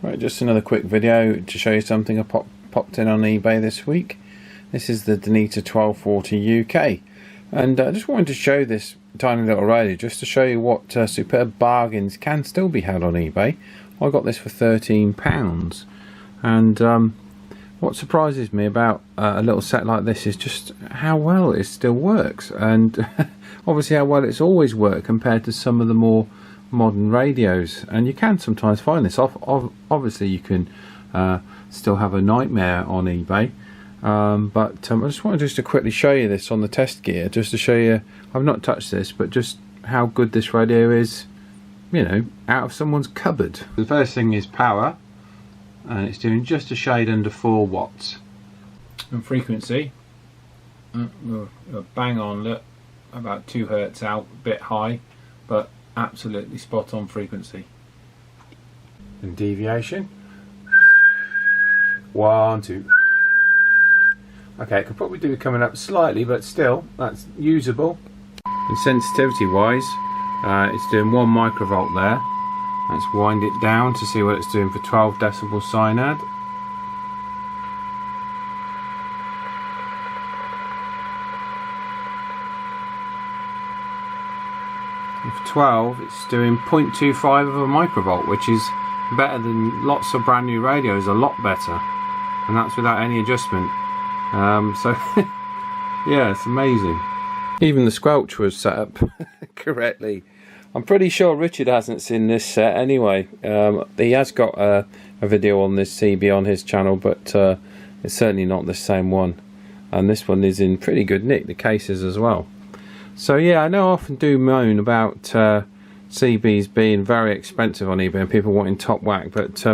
Right, just another quick video to show you something I popped in on eBay this week. This is the Danita 1240 UK, and I just wanted to show this tiny little radio just to show you what superb bargains can still be had on eBay. I got this for £13, and what surprises me about a little set like this is just how well it still works, and obviously how well it's always worked compared to some of the more modern radios. And you can sometimes find this obviously you can still have a nightmare on eBay, but I just wanted to quickly show you this on the test gear, just to show you I've not touched this, but just how good this radio is, you know, out of someone's cupboard. The first thing is power, and it's doing just a shade under 4 watts. And frequency, bang on, look, about 2 hertz out, a bit high, but absolutely spot on frequency. And deviation, 1, 2. Okay, it could probably do it coming up slightly, but still, that's usable. And sensitivity wise, it's doing 1 microvolt there. Let's wind it down to see what it's doing for 12 decibel cyanide. And for 12, it's doing 0.25 of a microvolt, which is better than lots of brand new radios, a lot better. And that's without any adjustment. So, yeah, it's amazing. Even the squelch was set up correctly. I'm pretty sure Richard hasn't seen this set anyway. He has got a video on this CB on his channel, but it's certainly not the same one. And this one is in pretty good nick, the cases as well. So yeah, I know I often do moan about CBs being very expensive on eBay and people wanting top whack, but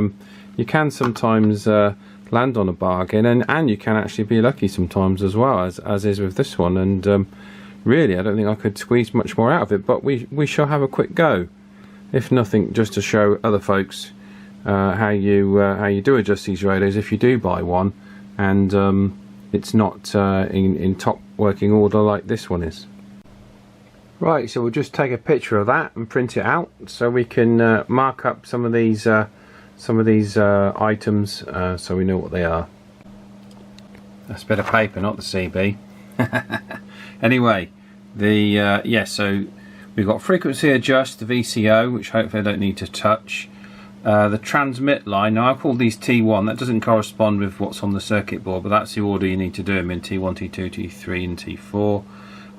you can sometimes land on a bargain, and you can actually be lucky sometimes as well, as is with this one. And really, I don't think I could squeeze much more out of it, but we shall have a quick go. If nothing, just to show other folks how you do adjust these radios if you do buy one, and it's not in top working order like this one is. Right, so we'll just take a picture of that and print it out so we can mark up some of these items so we know what they are. That's a bit of paper, not the CB. Anyway, so we've got frequency adjust, the VCO, which hopefully I don't need to touch. The transmit line, now I call these T1, that doesn't correspond with what's on the circuit board, but that's the order you need to do them in: T1, T2, T3 and T4.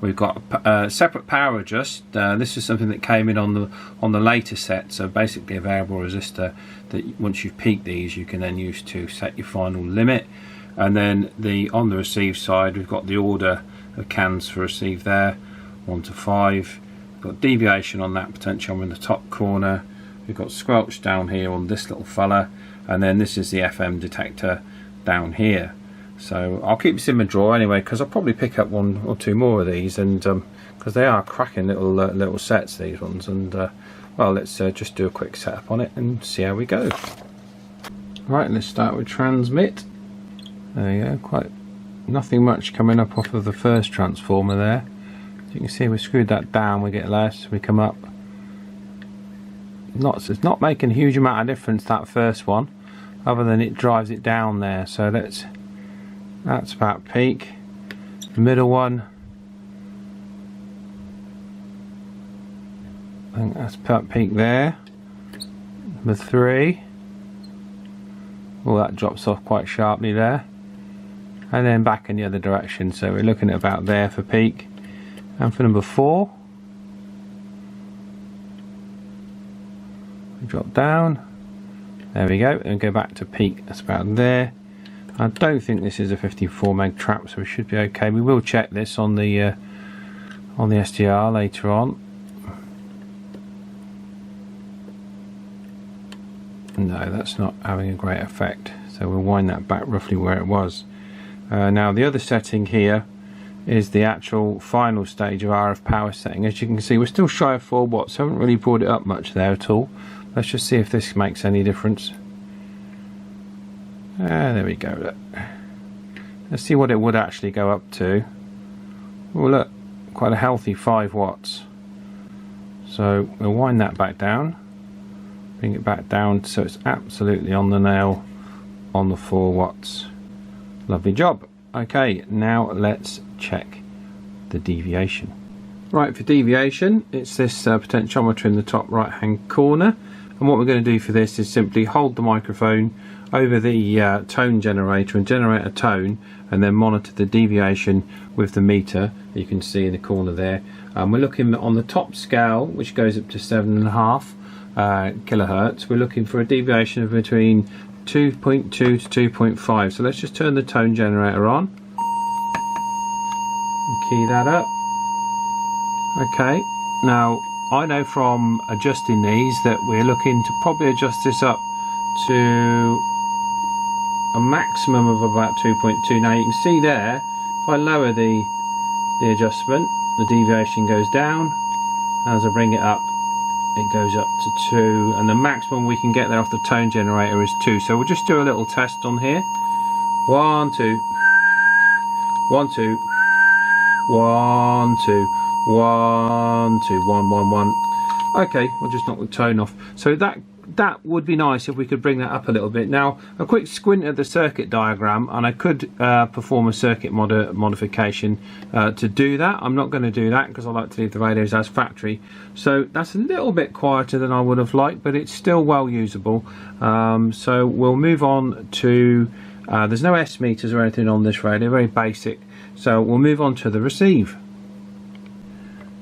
We've got a separate power adjust. This is something that came in on the later set, so basically a variable resistor that once you've peaked these you can then use to set your final limit. And then on the receive side, we've got the order of cans for receive there, 1 to 5. We've got deviation on that potentiometer in the top corner. We've got squelch down here on this little fella, and then this is the FM detector down here. So I'll keep this in my drawer anyway, because I'll probably pick up 1 or 2 more of these, and because they are cracking little sets, these ones. And well, let's just do a quick setup on it and see how we go. Right, let's start with transmit. There you go, quite nothing much coming up off of the first transformer there. As you can see, we screwed that down, we get less, we come up. It's not making a huge amount of difference, that first one, other than it drives it down there. So that's about peak. The middle one, I think that's about peak there. Number 3. Oh, that drops off quite sharply there. And then back in the other direction, so we're looking at about there for peak. And for number 4, we drop down, there we go, and go back to peak. That's about there. I don't think this is a 54 meg trap, so we should be okay. We will check this on the SDR later on. No, that's not having a great effect, so we'll wind that back roughly where it was. Now the other setting here is the actual final stage of RF power setting. As you can see, we're still shy of 4 watts, haven't really brought it up much there at all. Let's just see if this makes any difference. There we go, look. Let's see what it would actually go up to. Oh look, quite a healthy 5 watts. So we'll wind that back down. Bring it back down so it's absolutely on the nail on the 4 watts. Lovely job. Okay, now let's check the deviation. Right, for deviation, it's this potentiometer in the top right hand corner, and what we're going to do for this is simply hold the microphone over the tone generator and generate a tone, and then monitor the deviation with the meter that you can see in the corner there. We're looking on the top scale, which goes up to 7.5 kilohertz. We're looking for a deviation of between 2.2 to 2.5. So let's just turn the tone generator on and key that up. Okay, now I know from adjusting these that we're looking to probably adjust this up to a maximum of about 2.2. Now you can see there, if I lower the adjustment, the deviation goes down. As I bring it up, it goes up to 2, and the maximum we can get there off the tone generator is 2. So we'll just do a little test on here. 1 2 1 2 1 2 1 2 1 1 1. Okay, we'll just knock the tone off. So that would be nice if we could bring that up a little bit. Now, a quick squint at the circuit diagram, and I could perform a circuit modification to do that. I'm not going to do that because I like to leave the radios as factory. So that's a little bit quieter than I would have liked, but it's still well usable. So we'll move on to, there's no S meters or anything on this radio, very basic. So we'll move on to the receive.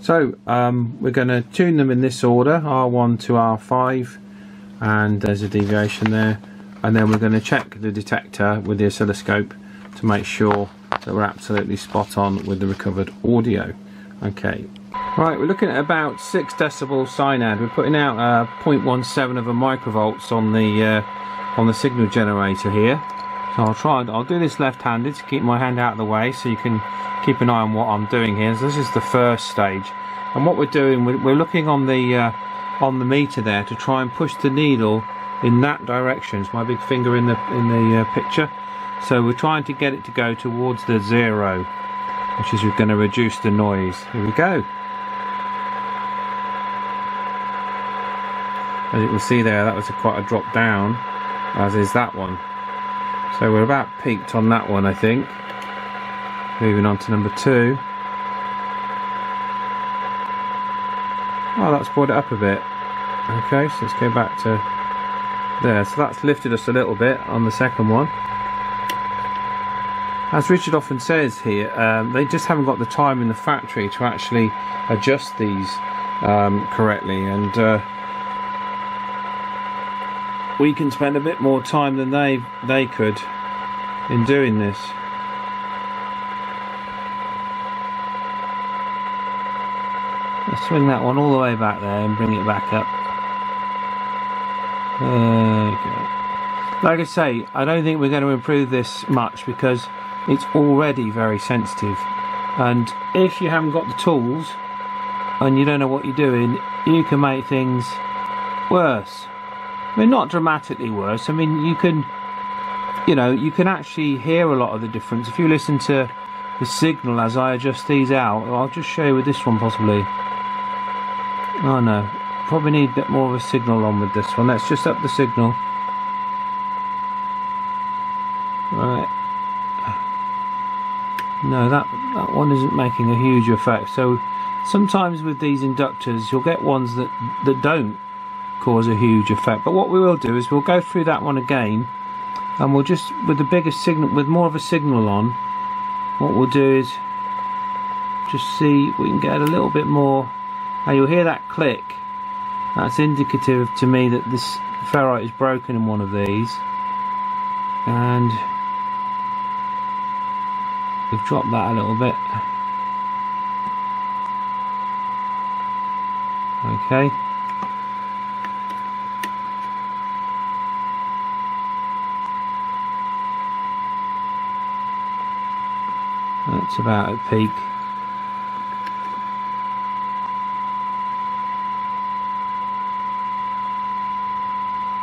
So we're going to tune them in this order, R1 to R5. And there's a deviation there, and then we're going to check the detector with the oscilloscope to make sure that we're absolutely spot on with the recovered audio. Okay, right, we're looking at about 6 decibel synad. We're putting out 0.17 of a microvolts on the signal generator here. So I'll do this left-handed to keep my hand out of the way so you can keep an eye on what I'm doing here. So this is the first stage, and what we're doing, we're looking on the meter there to try and push the needle in that direction. It's my big finger in the picture. So we're trying to get it to go towards the 0, which is going to reduce the noise. Here we go. As you can see there, that was quite a drop down, as is that one. So we're about peaked on that one, I think. Moving on to number 2. Oh, that's brought it up a bit. Okay, so let's go back to there. So that's lifted us a little bit on the second one. As Richard often says here, they just haven't got the time in the factory to actually adjust these correctly, and we can spend a bit more time than they could in doing this. Let's swing that one all the way back there and bring it back up. Okay. Like I say, I don't think we're going to improve this much because it's already very sensitive, and if you haven't got the tools and you don't know what you're doing, you can make things worse. I mean, not dramatically worse. I mean, you can actually hear a lot of the difference if you listen to the signal as I adjust these out. I'll just show you with this one possibly. Oh no, probably need a bit more of a signal on with this one. Let's just up the signal. Right. No, that one isn't making a huge effect. So sometimes with these inductors you'll get ones that don't cause a huge effect. But what we will do is we'll go through that one again, and we'll just, with the bigger signal, with more of a signal on, what we'll do is just see if we can get a little bit more. Now you'll hear that click. That's indicative to me that this ferrite is broken in one of these, and we've dropped that a little bit. Okay. That's about at peak.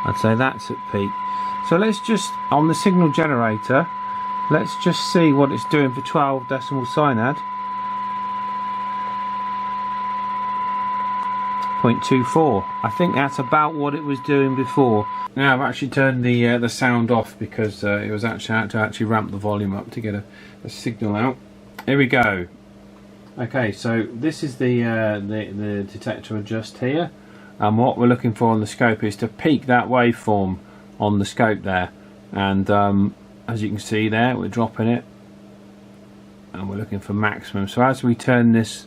I'd say that's at peak. So let's just, on the signal generator, let's just see what it's doing for 12 decimal synad. 0.24. I think that's about what it was doing before. Now I've actually turned the sound off because it was actually had to actually ramp the volume up to get a signal out. Here we go. Okay, so this is the detector adjust here, and what we're looking for on the scope is to peak that waveform on the scope there, and as you can see there, we're dropping it and we're looking for maximum. So as we turn this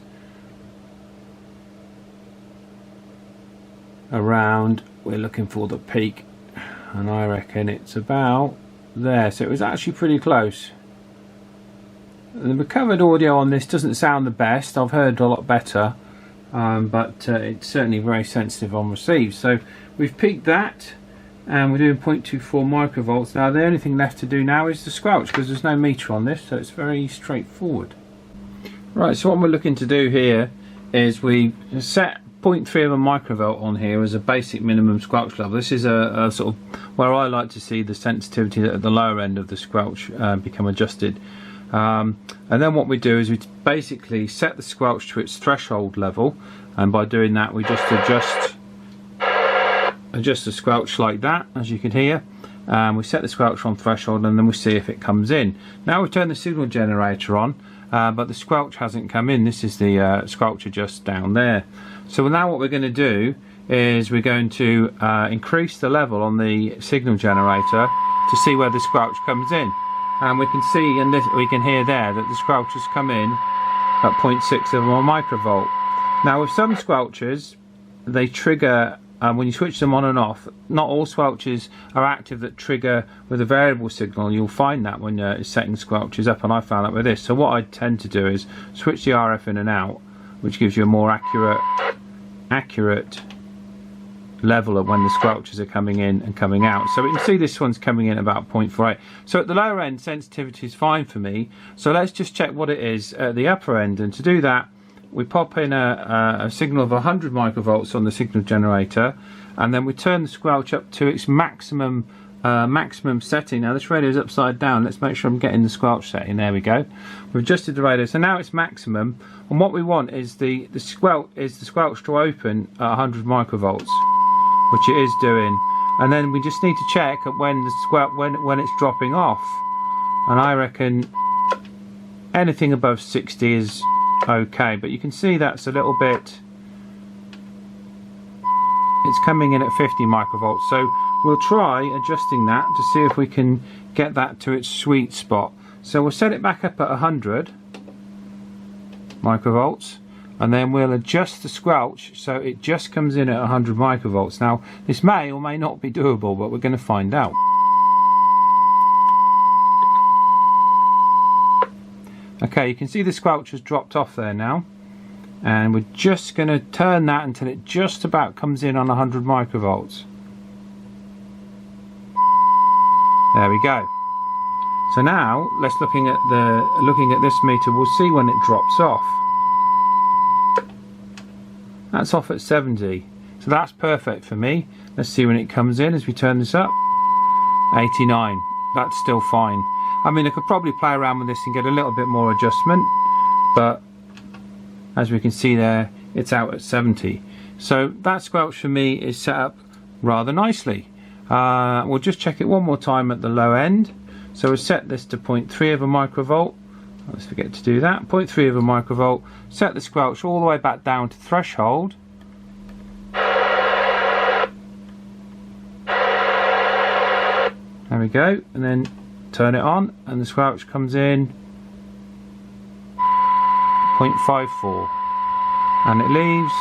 around, we're looking for the peak, and I reckon it's about there. So it was actually pretty close. The recovered audio on this doesn't sound the best. I've heard a lot better, but it's certainly very sensitive on receive. So we've peaked that, and we're doing 0.24 microvolts. Now the only thing left to do now is the squelch, because there's no meter on this, so it's very straightforward. Right, so what we're looking to do here is we set 0.3 of a microvolt on here as a basic minimum squelch level. This is a sort of where I like to see the sensitivity at the lower end of the squelch become adjusted. And then what we do is we basically set the squelch to its threshold level, and by doing that we just adjust the squelch like that, as you can hear. We set the squelch on threshold, and then we see if it comes in. Now we turn the signal generator on, but the squelch hasn't come in. This is the squelch adjust down there. So now what we're going to do is we're going to increase the level on the signal generator to see where the squelch comes in. And we can see, and we can hear there, that the squelch has come in at 0.6 of a microvolt. Now with some squelches, they trigger when you switch them on and off. Not all squelches are active that trigger with a variable signal. You'll find that when you're setting squelches up, and I found that with this. So what I tend to do is switch the RF in and out, which gives you a more accurate level of when the squelches are coming in and coming out. So we can see this one's coming in about 0.48. So at the lower end, sensitivity is fine for me. So let's just check what it is at the upper end, and to do that we pop in a signal of 100 microvolts on the signal generator, and then we turn the squelch up to its maximum setting. Now this radio is upside down. Let's make sure I'm getting the squelch setting. There we go. We've adjusted the radio, so now it's maximum, and what we want is the squelch to open at 100 microvolts, which it is doing, and then we just need to check at when it's dropping off, and I reckon anything above 60 is okay, but you can see that's a little bit, it's coming in at 50 microvolts, so we'll try adjusting that to see if we can get that to its sweet spot. So we'll set it back up at 100 microvolts, and then we'll adjust the squelch so it just comes in at 100 microvolts. Now this may or may not be doable, but we're going to find out. Okay, you can see the squelch has dropped off there now, and we're just going to turn that until it just about comes in on 100 microvolts. There we go. So now let's looking at this meter, we'll see when it drops off. That's off at 70, so that's perfect for me. Let's see when it comes in as we turn this up. 89. That's still fine. I mean, I could probably play around with this and get a little bit more adjustment, but as we can see there, it's out at 70. So that squelch for me is set up rather nicely. We'll just check it one more time at the low end. So we'll set this to 0.3 of a microvolt. Let's forget to do that. 0.3 of a microvolt. Set the squelch all the way back down to threshold. There we go, and then turn it on, and the squelch comes in 0.54, and it leaves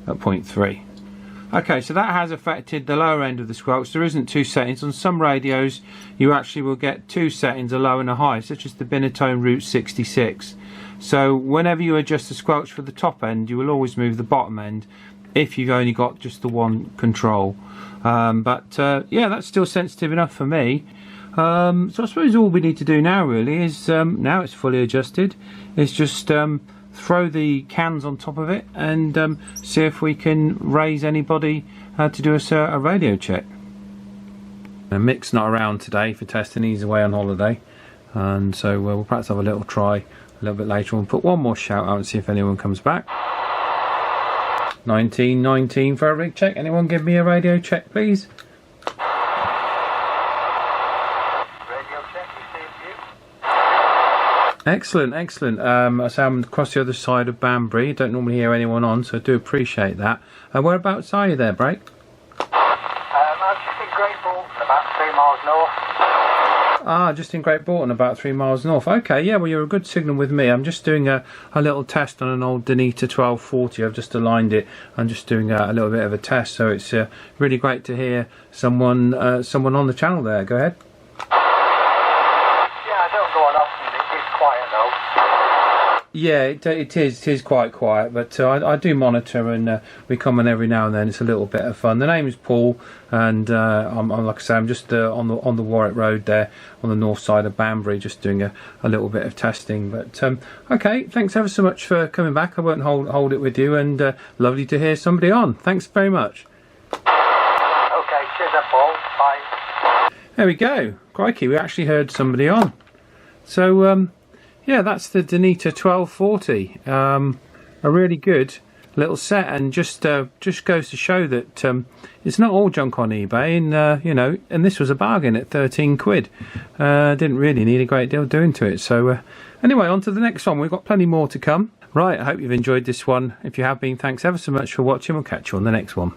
at 0.3. Okay, so that has affected the lower end of the squelch. There isn't two settings. On some radios you actually will get two settings, a low and a high, such as the Binatone Route 66. So whenever you adjust the squelch for the top end, you will always move the bottom end if you've only got just the one control. Yeah, that's still sensitive enough for me. So I suppose all we need to do now really is, now it's fully adjusted, is just throw the cans on top of it and see if we can raise anybody to do a radio check. Mick's not around today for testing, he's away on holiday, and so we'll perhaps have a little try a little bit later on. We'll put one more shout out and see if anyone comes back. 1919 for a rig check. Anyone give me a radio check, please? Radio check, received you. Excellent, excellent. So I'm across the other side of Banbury. Don't normally hear anyone on, so I do appreciate that. Whereabouts are you there, Brake? I'm just in Great Bolton, about 3 miles north. Ah, just in Great Bolton, about 3 miles north. Okay, yeah, well, you're a good signal with me. I'm just doing a little test on an old Danita 1240. I've just aligned it. I'm just doing a little bit of a test, so it's really great to hear someone on the channel there. Go ahead. Yeah, I don't go on often. It is quiet though. Yeah, it is quite quiet, but I do monitor, and we come on every now and then. It's a little bit of fun. The name is Paul, and I'm like I say, I'm just on the Warwick Road there, on the north side of Banbury, just doing a little bit of testing. But okay, thanks ever so much for coming back. I won't hold it with you, and lovely to hear somebody on. Thanks very much. Okay, cheers then, Paul. Bye. There we go. Crikey, we actually heard somebody on. So yeah, that's the Danita 1240. A really good little set, and just goes to show that it's not all junk on eBay, and you know, and this was a bargain at 13 quid. Didn't really need a great deal doing to it. So anyway, on to the next one. We've got plenty more to come. Right, I hope you've enjoyed this one. If you have been, thanks ever so much for watching. We'll catch you on the next one.